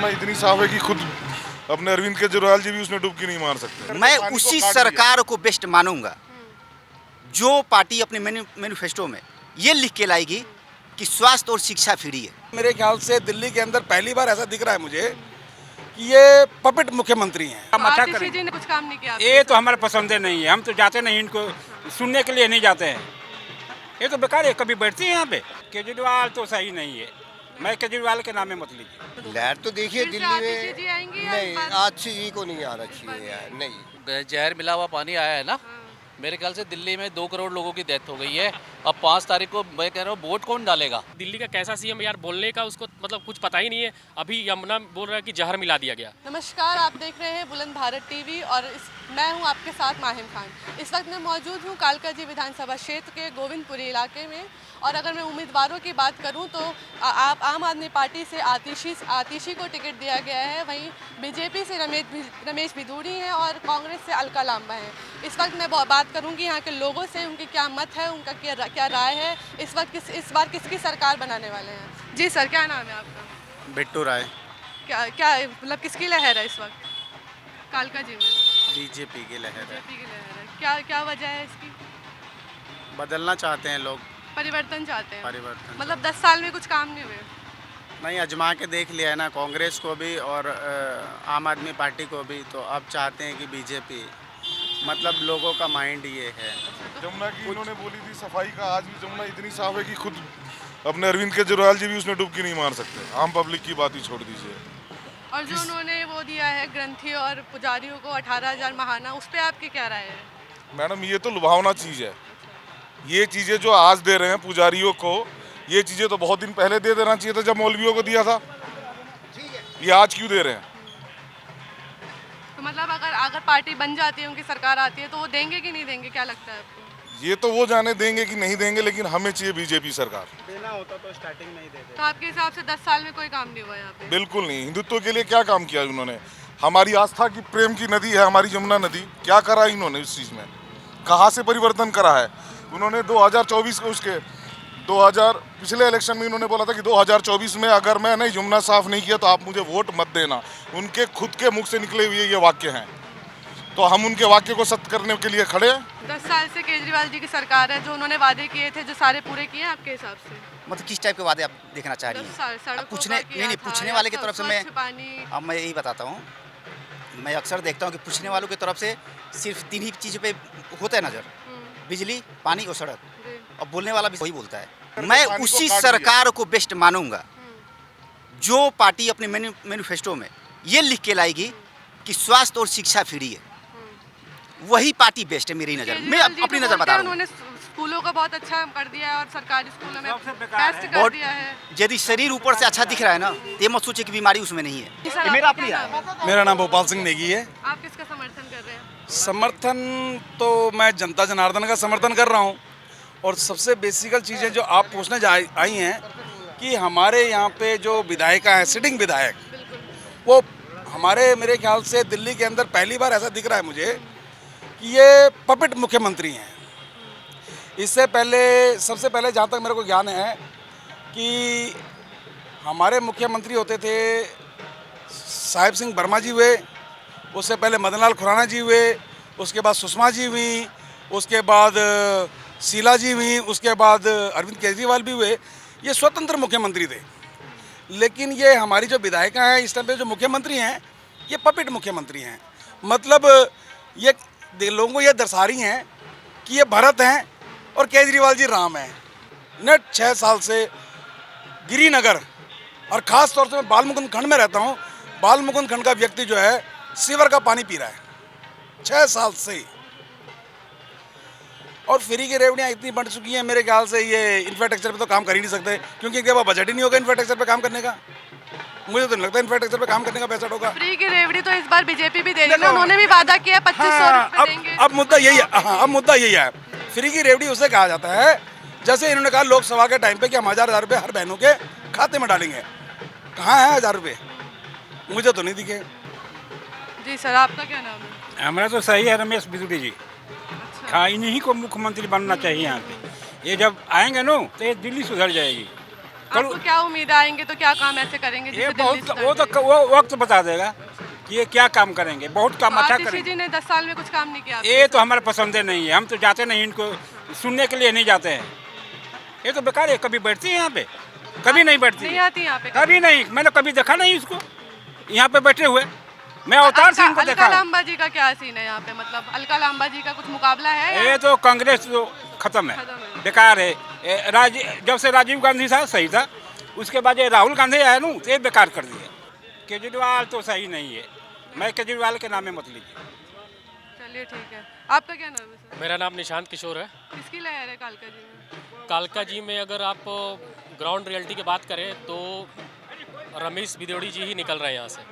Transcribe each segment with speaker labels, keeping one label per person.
Speaker 1: जमुना इतनी साफ है कि खुद अपने अरविंद केजरीवाल जी भी उसमें डुबकी नहीं मार सकते।
Speaker 2: मैं उसी सरकार को बेस्ट मानूंगा जो पार्टी अपने मैनिफेस्टो में ये लिख के लाएगी कि स्वास्थ्य और शिक्षा फ्री है।
Speaker 3: मेरे ख्याल से दिल्ली के अंदर पहली बार ऐसा दिख रहा है मुझे कि ये पपेट मुख्यमंत्री हैं।
Speaker 4: आतिशी जी ने कुछ काम नहीं किया।
Speaker 5: ये तो हमारे पसंद नहीं है, हम तो जाते नहीं, इनको सुनने के लिए नहीं जाते हैं। ये तो बेकार है, कभी बैठती है यहाँ पे। केजरीवाल तो सही नहीं है, मैं केजरीवाल के नाम में मत लीजिए।
Speaker 6: लहर तो देखिए दिल्ली
Speaker 4: आतिशी जी
Speaker 6: में
Speaker 4: आएंगी या
Speaker 6: नहीं,
Speaker 4: इस बार?
Speaker 6: आतिशी जी को नहीं आ रखी है यार, नहीं।
Speaker 7: जहर मिला हुआ पानी आया है ना, मेरे ख्याल से दिल्ली में 2 करोड़ लोगों की डेथ हो गई है। अब 5 तारीख को मैं कह रहा हूँ वोट कौन डालेगा।
Speaker 8: दिल्ली का कैसा सीएम यार, बोलने का उसको मतलब कुछ पता ही नहीं है। अभी यमुना बोल रहा है कि जहर मिला दिया गया।
Speaker 4: नमस्कार, आप देख रहे हैं बुलंद भारत टीवी और मैं हूं आपके साथ माहिम खान। इस वक्त मैं मौजूद हूं कालकाजी विधानसभा क्षेत्र के गोविंदपुरी इलाके में और अगर मैं उम्मीदवारों की बात करूं तो आप आम आदमी पार्टी से आतिशी को टिकट दिया गया है, वहीं बीजेपी से रमेश बिधूड़ी हैं और कांग्रेस से अलका लांबा हैं। इस वक्त मैं बात करूंगी यहाँ के लोगों से, उनकी क्या मत है, उनका क्या राय है, इस बार किसकी सरकार बनाने वाले हैं। जी सर, क्या नाम है आपका?
Speaker 9: बिट्टू राय।
Speaker 4: क्या मतलब किसकी लहर है इस वक्त कालका जी में?
Speaker 9: बीजेपी की लहर है।
Speaker 4: बीजेपी की लहर है। क्या वजह है इसकी?
Speaker 9: बदलना चाहते हैं लोग,
Speaker 4: परिवर्तन चाहते हैं।
Speaker 9: परिवर्तन।
Speaker 4: मतलब 10 साल में कुछ काम नहीं हुए।
Speaker 9: नहीं, अजमा के देख लिया है ना, कांग्रेस को भी और आम आदमी पार्टी को भी, तो अब चाहते हैं कि बीजेपी, मतलब लोगों का माइंड ये है।
Speaker 1: जमुना की इन्होंने बोली थी सफाई का, आज भी जमुना इतनी साफ है कि खुद अपने अरविंद केजरीवाल जी भी उसमें डुबकी नहीं मार सकते। आम पब्लिक की बात ही छोड़ दीजिए।
Speaker 4: और जो उन्होंने वो दिया है ग्रंथी और पुजारियों को 18,000 महाना, उस पर आपकी क्या राय है?
Speaker 1: मैडम, ये तो लुभावना चीज़ है। ये चीज़ें जो आज दे रहे हैं पुजारियों को, ये चीज़ें तो बहुत दिन पहले दे देना चाहिए था जब मौलवियों को दिया था। ये आज क्यों दे रहे हैं?
Speaker 4: तो मतलब अगर पार्टी बन जाती है, उनकी सरकार आती है, तो वो देंगे कि नहीं देंगे, क्या लगता है आपको?
Speaker 1: ये तो वो जाने देंगे कि नहीं देंगे, लेकिन हमें चाहिए बीजेपी सरकार।
Speaker 9: देना होता तो स्टार्टिंग में ही दे देते।
Speaker 4: तो आपके हिसाब से 10 साल में कोई काम नहीं हुआ यहाँ पे?
Speaker 1: बिल्कुल नहीं। हिंदुत्व के लिए क्या काम किया उन्होंने? हमारी आस्था की, प्रेम की नदी है हमारी जमुना नदी, क्या करा इन्होंने इस चीज़ में? कहाँ से परिवर्तन करा है उन्होंने? 2024 को उसके 2000 पिछले इलेक्शन में इन्होंने बोला था कि 2024 में अगर मैं नहीं जमुना साफ नहीं किया तो आप मुझे वोट मत देना। उनके खुद के मुख से निकले हुए ये वाक्य हैं, तो हम उनके वाक्य को सत्य करने के लिए खड़े हैं।
Speaker 4: 10 साल से केजरीवाल जी की सरकार है, जो उन्होंने वादे किए थे, जो सारे पूरे किए हैं आपके हिसाब से?
Speaker 2: मतलब किस टाइप के वादे आप देखना चाह रही हैं? अब पूछने वाले की तरफ से मैं यही बताता हूँ। मैं अक्सर देखता हूँ कि पूछने वालों की तरफ से सिर्फ 3 ही चीज़ों पे होता है नज़र, बिजली, पानी और सड़क, और बोलने वाला भी वही बोलता है। मैं उसी सरकार को बेस्ट मानूंगा जो पार्टी अपने मैनिफेस्टो में ये लिख के लाएगी कि स्वास्थ्य और शिक्षा फ्री है। वही पार्टी बेस्ट है मेरी नज़र। मैं अपनी नज़र बता रहा हूँ।
Speaker 4: उन्होंने स्कूलों का बहुत अच्छा कर दिया है और सरकारी स्कूलों में टेस्ट कर दिया है।
Speaker 2: यदि शरीर ऊपर से अच्छा दिख रहा है ना, तो ये मत सोचिए कि बीमारी उसमें नहीं है। ये मेरा अपनी राय है।
Speaker 3: मेरा नाम भोपाल सिंह नेगी है।
Speaker 4: आप किसका समर्थन कर रहे हैं?
Speaker 3: समर्थन तो मैं जनता जनार्दन का समर्थन कर रहा हूँ। और सबसे बेसिकल चीज़ें जो आप पूछने आई हैं कि हमारे यहाँ पे जो विधायिका है, सिटिंग विधायक, वो हमारे मेरे ख्याल से दिल्ली के अंदर पहली बार ऐसा दिख रहा है मुझे कि ये पपेट मुख्यमंत्री हैं। इससे पहले, सबसे पहले जहाँ तक मेरे को ज्ञान है कि हमारे मुख्यमंत्री होते थे साहिब सिंह वर्मा जी हुए, उससे पहले मदन लाल खुराना जी हुए, उसके बाद सुषमा जी हुई, उसके बाद शीला जी हुई, उसके बाद अरविंद केजरीवाल भी हुए। ये स्वतंत्र मुख्यमंत्री थे। लेकिन ये हमारी जो विधायिका हैं इस टाइम पे जो मुख्यमंत्री हैं, ये पपेट मुख्यमंत्री हैं। मतलब ये लोगों को ये दर्शा रही हैं कि ये भरत हैं और केजरीवाल जी राम हैं। नेट 6 साल से गिरिनगर और ख़ास तौर से मैं बालमुकुंद खंड में रहता हूँ। बालमुकुंद खंड का व्यक्ति जो है सीवर का पानी पी रहा है 6 साल से। और फ्री की रेवड़ियाँ इतनी बढ़ चुकी हैं, मेरे ख्याल से ये इंफ्रास्ट्रक्चर पे तो काम कर ही नहीं सकते, क्योंकि इनके पास बजट ही नहीं होगा इंफ्रास्ट्रक्चर पे काम करने का। मुझे तो नहीं लगता इंफ्रास्ट्रक्चर पे काम करने का पैसा होगा।
Speaker 4: फ्री की रेवड़ी तो इस बार बीजेपी भी दे रही है, उन्होंने भी वादा किया 2500 रुपए देंगे।
Speaker 3: अब मुद्दा यही है। हाँ, अब मुद्दा यही है। फ्री की रेवड़ी उसे कहा जाता है जैसे इन्होंने कहा लोकसभा के टाइम पे कि हम 1000 रुपये हर बहनों के खाते में डालेंगे। कहाँ है 1000 रुपये? मुझे तो नहीं दिखे।
Speaker 4: जी सर, आपका क्या नाम है?
Speaker 5: हमारा तो सही है, रमेश बिधूड़ी जी। हाँ, इन्हीं को मुख्यमंत्री बनना चाहिए यहाँ पे। ये जब आएंगे ना तो ये दिल्ली सुधर जाएगी।
Speaker 4: आपको क्या उम्मीद आएंगे तो क्या काम ऐसे करेंगे
Speaker 5: ये
Speaker 4: जिससे
Speaker 5: बहुत
Speaker 4: दिल्ली
Speaker 5: वो
Speaker 4: सुधर
Speaker 5: तो वो वक्त बता देगा कि ये क्या काम करेंगे। बहुत काम अच्छा
Speaker 4: आतिशी
Speaker 5: करेंगे।
Speaker 4: जी ने 10 साल में कुछ काम नहीं किया
Speaker 5: ये तो हमारे पसंद नहीं है, हम तो जाते नहीं, इनको सुनने के लिए नहीं जाते हैं। ये तो बेकार है। कभी बैठती है यहाँ पे? कभी नहीं बैठती
Speaker 4: नहीं
Speaker 5: है।
Speaker 4: आती यहाँ पे
Speaker 5: कभी नहीं, मैंने कभी देखा नहीं इसको यहाँ पे बैठे हुए। मैं अवतार से इनको देखा
Speaker 4: अलका
Speaker 5: हूँ।
Speaker 4: लांबा जी का क्या सीन है यहाँ पे, मतलब अलका लांबा जी का कुछ मुकाबला है
Speaker 5: ये तो कांग्रेस तो खत्म है,
Speaker 4: खत्म है।
Speaker 5: बेकार है। जब से राजीव गांधी था सही था, उसके बाद ये राहुल गांधी आया ना, तो ये बेकार कर दिया। केजरीवाल तो सही नहीं है, मैं केजरीवाल के नाम में मत लीजिए।
Speaker 4: चलिए ठीक है। आपका क्या नाम है सर?
Speaker 8: मेरा नाम निशांत किशोर है।
Speaker 4: किसकी लहर है कालका जी में?
Speaker 8: कालका जी में अगर आप ग्राउंड रियलिटी की बात करें तो रमेश भिदोड़ी जी ही निकल रहे हैं यहाँ से,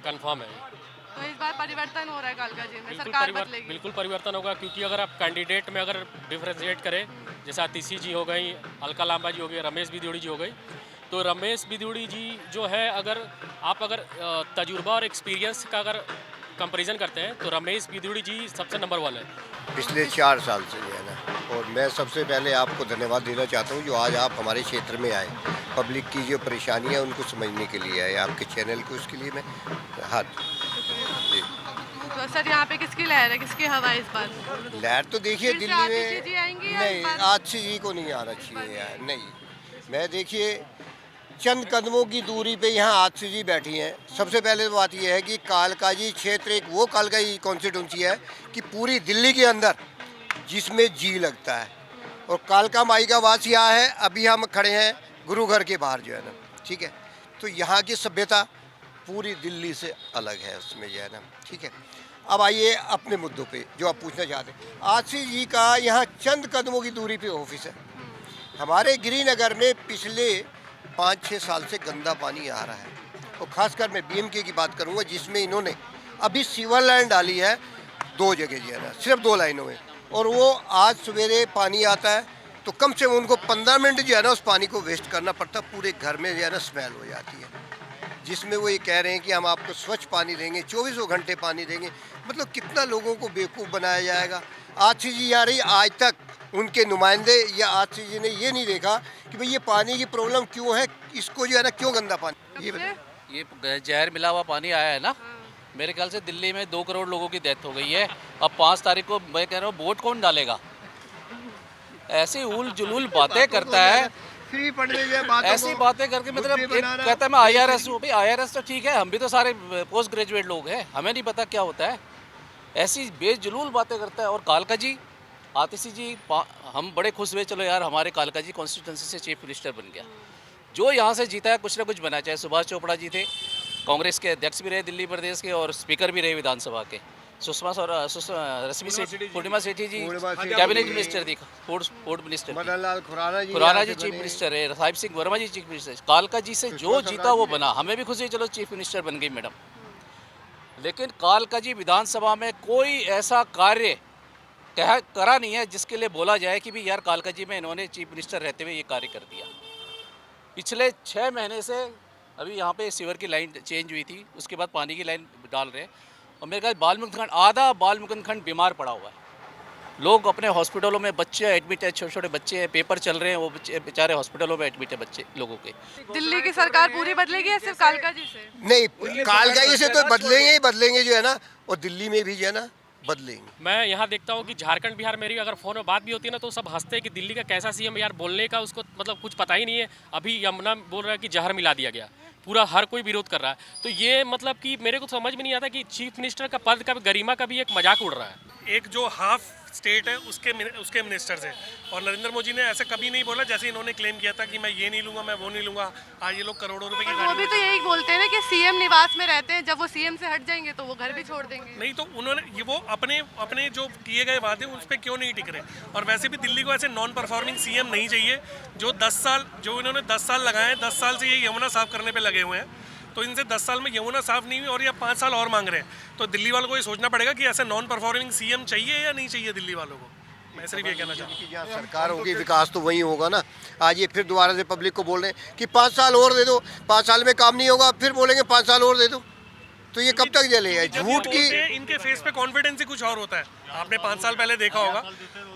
Speaker 8: कंफर्म है।
Speaker 4: तो इस बार परिवर्तन हो रहा है कालका जी में, सरकार बदलेगी।
Speaker 8: बिल्कुल परिवर्तन होगा, क्योंकि अगर आप कैंडिडेट में अगर डिफ्रेंशिएट करें, जैसे आतिशी जी हो गई, अलका लांबा जी हो गई, रमेश भिदोड़ी जी हो गई, तो रमेश भिदोड़ी जी जो है, अगर तजुर्बा और एक्सपीरियंस का अगर कंपैरिजन करते हैं तो रमेश भिदोड़ी जी सबसे नंबर 1 है
Speaker 6: पिछले 4 साल से जो है ना। और मैं सबसे पहले आपको धन्यवाद देना चाहता हूँ जो आज आप हमारे क्षेत्र में आए, पब्लिक की जो परेशानियाँ हैं उनको समझने के लिए आए, आपके चैनल को, उसके लिए मैं हाथ जी।
Speaker 4: तो सर यहाँ पे किसकी लहर है, किसकी हवा है इस बार?
Speaker 6: लहर तो देखिए
Speaker 4: फिर से
Speaker 6: दिल्ली
Speaker 4: आतिशी जी आएंगी
Speaker 6: में
Speaker 4: या इस
Speaker 6: नहीं,
Speaker 4: बार?
Speaker 6: आतिशी जी को नहीं आना चाहिए यार, नहीं। मैं देखिए चंद कदमों की दूरी पे यहाँ आतिशी जी बैठी हैं। सबसे पहले तो बात यह है कि कालका जी क्षेत्र एक वो कालका जी कॉन्स्टिट्यूंसी है कि पूरी दिल्ली के अंदर जिसमें जी लगता है, और कालका माई का वास यहाँ है। अभी हम खड़े हैं गुरु घर के बाहर जो है ना, ठीक है। तो यहाँ की सभ्यता पूरी दिल्ली से अलग है उसमें जो है ना, ठीक है। अब आइए अपने मुद्दों पे जो आप पूछना चाहते हैं। आतिशी जी का यहाँ चंद कदमों की दूरी पे ऑफिस है। हमारे गिरिनगर में पिछले 5-6 साल से गंदा पानी आ रहा है, और ख़ासकर मैं BMK की बात करूँगा, जिसमें इन्होंने अभी सीवर लाइन डाली है 2 जगह जो है ना, सिर्फ 2 लाइनों में। और वो आज सवेरे पानी आता है तो कम से कम उनको 15 मिनट जो है ना उस पानी को वेस्ट करना पड़ता, पूरे घर में जो है ना स्मेल हो जाती है। जिसमें वो ये कह रहे हैं कि हम आपको स्वच्छ पानी देंगे, 24 घंटे पानी देंगे। मतलब कितना लोगों को बेवकूफ़ बनाया जाएगा। आतिशी जी आ रही, आज तक उनके नुमाइंदे या आतिशी जी ने ये नहीं देखा कि भाई ये पानी की प्रॉब्लम क्यों है, इसको जो है ना क्यों गंदा पानी।
Speaker 7: ये जहर मिला हुआ पानी आया है ना, मेरे ख्याल से दिल्ली में 2 करोड़ लोगों की डेथ हो गई है। अब 5 तारीख को मैं कह रहा हूँ वोट कौन डालेगा? ऐसी उल जुलूल बातें करता है,
Speaker 6: फ्री पढ़ने
Speaker 7: ऐसी बातें करके, मतलब एक कहता है मैं IRS हूँ। भाई IRS तो ठीक है, हम भी तो सारे पोस्ट ग्रेजुएट लोग हैं, हमें नहीं पता क्या होता है। ऐसी बेजुलूल बातें करता है। और कालका जी, आतिशी जी, हम बड़े खुश हुए, चलो यार हमारे कालका जी कॉन्स्टिट्यूंसी से चीफ मिनिस्टर बन गया। जो यहाँ से जीता है कुछ ना कुछ बना, चाहे सुभाष चोपड़ा जी थे, कांग्रेस के अध्यक्ष भी रहे दिल्ली प्रदेश के, और स्पीकर भी रहे विधानसभा के। रश्मि सेठी, पूर्णिमा सेठी जी कैबिनेट मिनिस्टर थी, फूड मिनिस्टर,
Speaker 6: मदन लाल
Speaker 7: खुराना जी चीफ मिनिस्टर है, साहिब सिंह वर्मा जी चीफ मिनिस्टर। कालका जी से जो जीता वो बना, हमें भी खुशी, चलो चीफ मिनिस्टर बन गई मैडम। लेकिन कालका जी विधानसभा में कोई ऐसा कार्य करा नहीं है जिसके लिए बोला जाए कि भी यार कालका जी में इन्होंने चीफ मिनिस्टर रहते हुए ये कार्य कर दिया। पिछले 6 महीने से अभी यहाँ पे सीवर की लाइन चेंज हुई थी, उसके बाद पानी की लाइन डाल रहे हैं, और मेरे ख्याल बाल मुकुंद खंड, आधा बाल मुकुंद खंड बीमार पड़ा हुआ है। लोग अपने हॉस्पिटलों में, बच्चे एडमिट है, छोटे छोटे बच्चे हैं, पेपर चल रहे हैं, वो बच्चे बेचारे हॉस्पिटलों में एडमिट है बच्चे लोगों के।
Speaker 4: दिल्ली की सरकार पूरी बदलेगी या सिर्फ कालका जी से?
Speaker 6: नहीं, कालका जी से तो बदलेंगे ही बदलेंगे जो है ना, और दिल्ली में भी जो है ना बदलेंगे।
Speaker 8: मैं यहाँ देखता हूँ कि झारखंड बिहार, मेरी अगर फ़ोन में बात भी होती है ना तो सब हंसते हैं कि दिल्ली का कैसा CM यार, बोलने का उसको मतलब कुछ पता ही नहीं है। अभी यमुना बोल रहा है कि जहर मिला दिया गया, पूरा हर कोई विरोध कर रहा है। तो ये मतलब कि मेरे को समझ में नहीं आता कि चीफ मिनिस्टर का पद का गरिमा का भी एक मजाक उड़ रहा है।
Speaker 10: एक जो हाफ स्टेट है उसके मिनिस्टर से, और नरेंद्र मोदी ने ऐसे कभी नहीं बोला जैसे इन्होंने क्लेम किया था कि मैं ये नहीं लूंगा, मैं वो नहीं लूंगा। आज ये लोग करोड़ों रुपए की
Speaker 4: वो भी तो यही बोलते हैं ना कि CM निवास में रहते हैं, जब वो CM से हट जाएंगे तो वो घर भी छोड़ देंगे।
Speaker 10: नहीं तो उन्होंने वो अपने जो किए गए वादे उस पर क्यों नहीं टिक रहे। और वैसे भी दिल्ली को ऐसे नॉन परफॉर्मिंग CM नहीं चाहिए जो 10 साल लगाए हैं। 10 साल से ये यमुना साफ करने पे लगे हुए हैं, तो इनसे 10 साल में यमुना साफ नहीं हुई और ये 5 साल और मांग रहे हैं। तो दिल्ली वालों को ये सोचना पड़ेगा कि ऐसे नॉन परफॉर्मिंग CM चाहिए या नहीं चाहिए दिल्ली वालों को। मैं सिर्फ ये कहना चाहता हूँ कि
Speaker 6: जहाँ सरकार होगी विकास तो वहीं होगा ना। आज ये फिर दोबारा से पब्लिक को बोल रहे हैं कि 5 साल और दे दो, 5 साल में काम नहीं होगा, फिर बोलेंगे 5 साल और दे दो। तो ये कब तक चलेगा? झूठ की
Speaker 10: इनके फेस पे कॉन्फिडेंस ही कुछ और होता है। आपने 5 साल पहले देखा होगा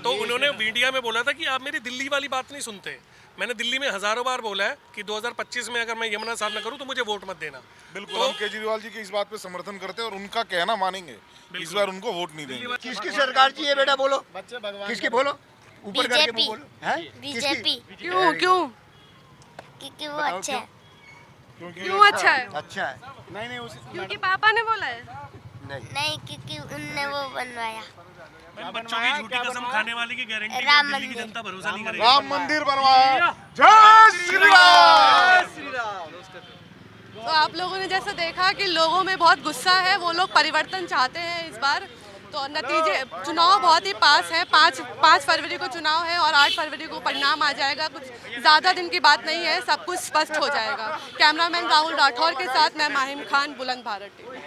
Speaker 10: तो उन्होंने मीडिया में बोला था कि आप मेरी दिल्ली वाली बात नहीं सुनते, मैंने दिल्ली में हज़ारों बार बोला है कि 2025 में अगर मैं यमुना साफ न करूं तो मुझे वोट मत देना।
Speaker 1: बिल्कुल हम केजरीवाल जी के इस बात पे समर्थन करते हैं और उनका कहना मानेंगे, इस बार उनको वोट नहीं देंगे।
Speaker 6: किसकी सरकार चाहिए बेटा, बोलो किसकी, बोलो ऊपर करके बोलो। हैं?
Speaker 11: बीजेपी।
Speaker 4: क्यों क्यों
Speaker 11: क्योंकि वो अच्छा है।
Speaker 4: क्यों अच्छा है?
Speaker 6: अच्छा है। नहीं
Speaker 4: क्योंकि पापा ने बोला है।
Speaker 11: नहीं क्योंकि उनने वो बनवाया।
Speaker 10: बच्चों की झूठी कसम खाने वाले की गारंटी
Speaker 11: राम
Speaker 10: दिल्ली की
Speaker 11: मंदिर।
Speaker 10: जनता भरोसा नहीं करेगी।
Speaker 1: राम मंदिर बनवाया, जय श्री राम।
Speaker 4: तो आप लोगों ने जैसे देखा कि लोगों में बहुत गुस्सा है, वो लोग परिवर्तन चाहते हैं इस बार। तो नतीजे चुनाव बहुत ही पास है, 5 फरवरी को चुनाव है और 8 फरवरी को परिणाम आ जाएगा। कुछ ज़्यादा दिन की बात नहीं है, सब कुछ स्पष्ट हो जाएगा। कैमरामैन राहुल राठौर के साथ मैं माहिम खान, बुलंद भारत टीवी।